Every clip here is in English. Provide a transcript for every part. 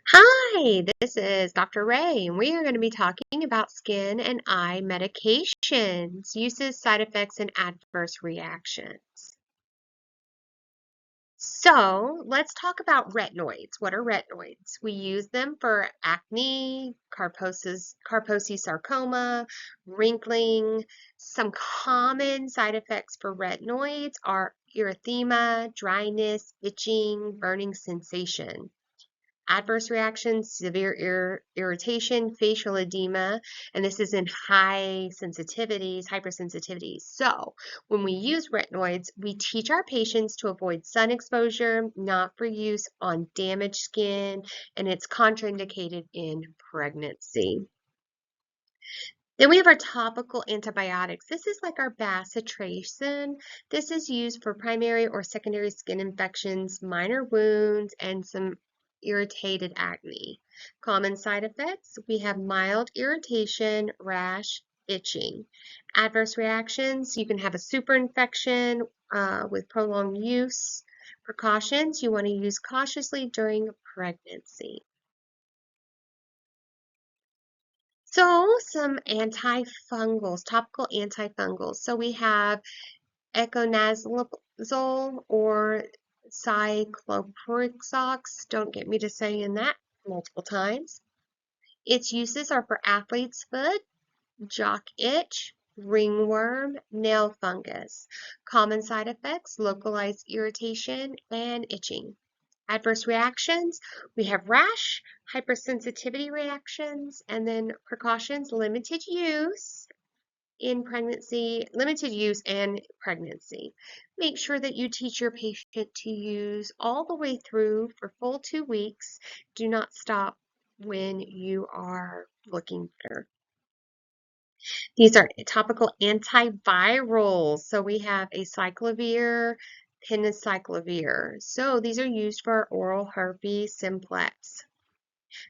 Hi, this is Dr. Ray, and we are going to be talking about skin and eye medications, uses, side effects, and adverse reactions. So let's talk about retinoids. What are retinoids? We use them for acne, Kaposi sarcoma, wrinkling. Some common side effects for retinoids are erythema, dryness, itching, burning sensation. Adverse reactions, severe irritation, facial edema, and this is in high sensitivities, hypersensitivities. So when we use retinoids, we teach our patients to avoid sun exposure, not for use on damaged skin, and it's contraindicated in pregnancy. Then we have our topical antibiotics. This is like our bacitracin. This is used for primary or secondary skin infections, minor wounds, and some irritated acne. Common side effects, we have mild irritation, rash, itching. Adverse reactions, you can have a superinfection with prolonged use. Precautions, you want to use cautiously during pregnancy. So some antifungals, topical antifungals. So we have econazole or cycloproxox. Don't get me to saying that multiple times. Its uses are for athlete's foot, jock itch, ringworm, nail fungus. Common side effects, localized irritation and itching. Adverse reactions, we have rash, hypersensitivity reactions, and then precautions, limited use and pregnancy. Make sure that you teach your patient to use all the way through for full 2 weeks. Do not stop when you are looking better. These are topical antivirals. So we have acyclovir, penecyclovir. So these are used for oral herpes simplex.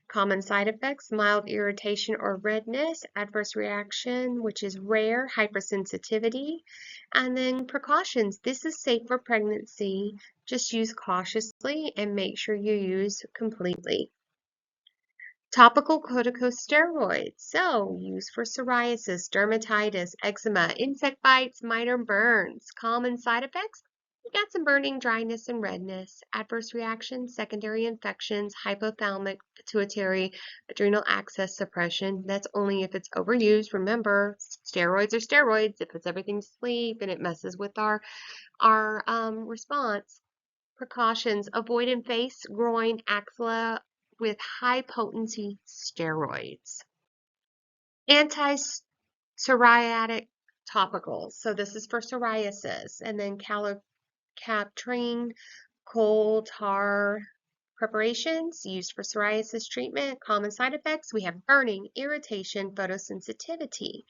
Common side effects, mild irritation or redness, adverse reaction, which is rare, hypersensitivity, and then precautions. This is safe for pregnancy. Just use cautiously and make sure you use completely. Topical corticosteroids, so used for psoriasis, dermatitis, eczema, insect bites, minor burns. Common side effects, you got some burning, dryness, and redness. Adverse reactions, secondary infections, hypothalamic pituitary adrenal axis suppression. That's only if it's overused. Remember, steroids are steroids. If it's everything sleep and it messes with our response. Precautions, avoid in face, groin, axilla with high potency steroids. Anti-psoriatic topicals. So this is for psoriasis. And then calcipotriene, coal tar preparations used for psoriasis treatment. Common side effects, we have burning, irritation, photosensitivity.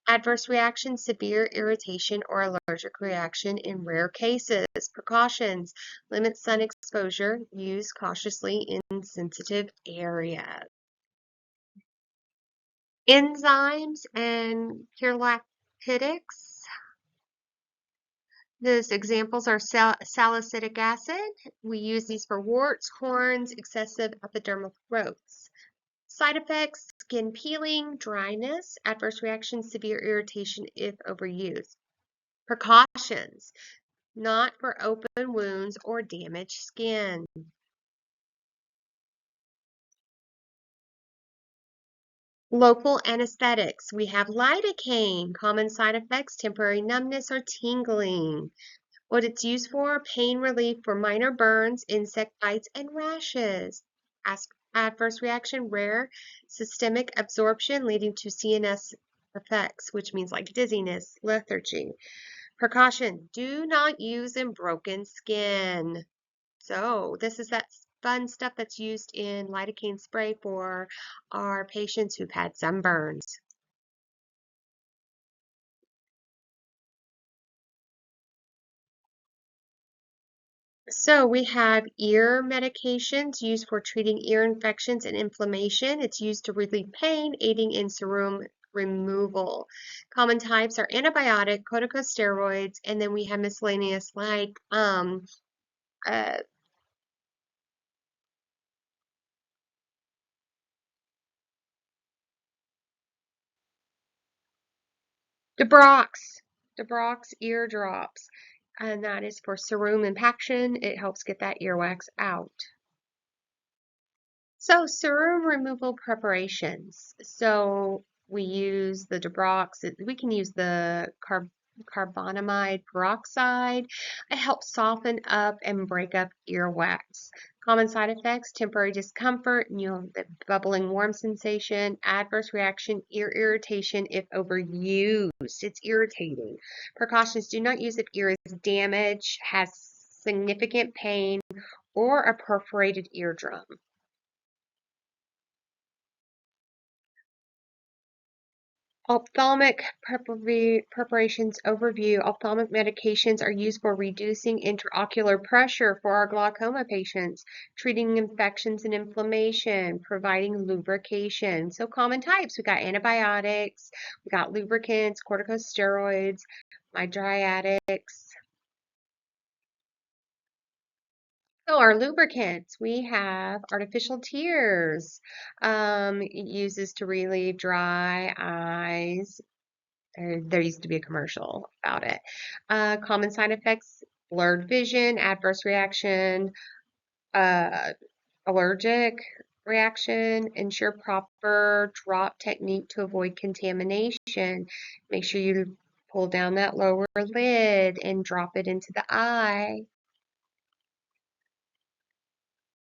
Adverse reaction, severe irritation or allergic reaction in rare cases. Precautions, limit sun exposure, use cautiously in sensitive areas. Enzymes and pyrolactics. Those examples are salicylic acid. We use these for warts, corns, excessive epidermal growths. Side effects, skin peeling, dryness, adverse reaction, severe irritation if overused. Precautions, not for open wounds or damaged skin. Local anesthetics, we have lidocaine. Common side effects, temporary numbness or tingling. What it's used for, pain relief for minor burns, insect bites, and rashes. Adverse reaction, rare systemic absorption leading to CNS effects, which means like dizziness, lethargy. Precaution, do not use in broken skin. So this is that fun stuff that's used in lidocaine spray for our patients who've had sunburns. So we have ear medications used for treating ear infections and inflammation. It's used to relieve pain, aiding in serum removal. Common types are antibiotic, corticosteroids, and then we have miscellaneous like uh, DeBrox ear drops, and that is for serum impaction. It helps get that earwax out. So serum removal preparations. So we use the DeBrox. We can use the carbonamide peroxide. It helps soften up and break up earwax. Common side effects, temporary discomfort, the bubbling warm sensation, adverse reaction, ear irritation if overused. It's irritating. Precautions, do not use if ear is damaged, has significant pain, or a perforated eardrum. Ophthalmic preparations overview. Ophthalmic medications are used for reducing intraocular pressure for our glaucoma patients, treating infections and inflammation, providing lubrication. So common types, we got antibiotics, we got lubricants, corticosteroids, mydriatics. So our lubricants, we have artificial tears. It uses to relieve dry eyes. There used to be a commercial about it. Common side effects, blurred vision, adverse reaction, uh, allergic reaction. Ensure proper drop technique to avoid contamination. Make sure you pull down that lower lid and drop it into the eye.